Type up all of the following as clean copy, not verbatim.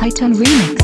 Python Remix.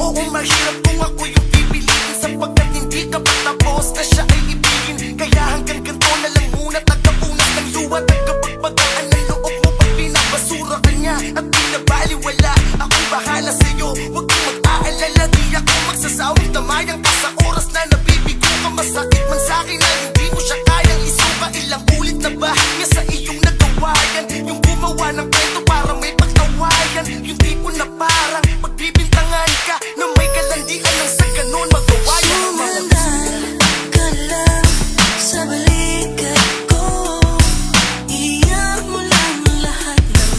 Oo, mahirap kung ako yung pipiliin, sapagkat hindi ka pa tapos na siya ay ibigin. Kaya hanggang ganito na lang muna, tagapunas ng luwa, tagapagpagaan ng loob mo pag binabasura ka niya at binabaliwala. Akong bahala sa'yo, huwag kang mag-aalala, di ako magsasawang tamayang ka sa oras na nabibigo ka. Masakit man sa'kin na hindi mo siya kayang isuka. Ilang ulit na ba niya sa iyong nagawa yan? Yung gumawa ng kwento para may pagtawayan, yung tipo na parang pagbibintangan ka na may kalandian ng sa ganon magawa yan. Sumandal ka lang sa balikat ko, iyak mo lang ang lahat ng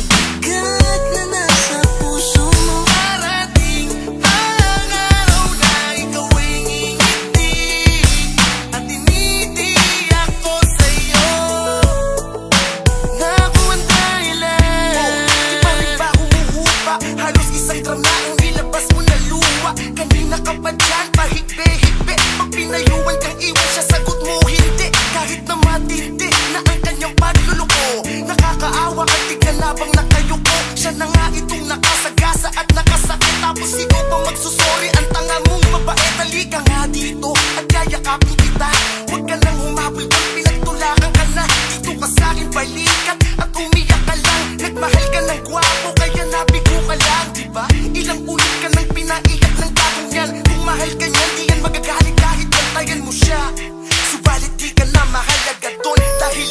bigat na nasa puso mo. Darating ang araw na ikaw ay ngingiti at tinitiyak ko sa'yo na ako ang dahilan. Di pa rin ba humuhupa? Halos isang drum na ang ilabas mo na luwa. Kanina ka pa dyan, pahigbe-higbe, pag pinayuan kang iwan siya, sagot mo hindi. Kahit na matindi na ang kanyang pagluluko, nakakaawa at tignan habang nakayuko. Siya na nga itong nakasagasa at nakasakit, tapos ikaw pa magsusori. Ang tanga mong mabait, halika nga dito at yayakapin kita. Huwag ka nang humabol kung pinagtulakan ka na. Dito ka sa'kin balikat at umiyak ka lang. Nagmahal ka ng gwapo kaya nabigo ka lang, diba? Ilang ulit ka nang pinaiyak ng bagong yan. Kung mahal ka niyan, di yan magagalit kahit bantayan mo siya. Subalit di ka na mahalaga doon dahil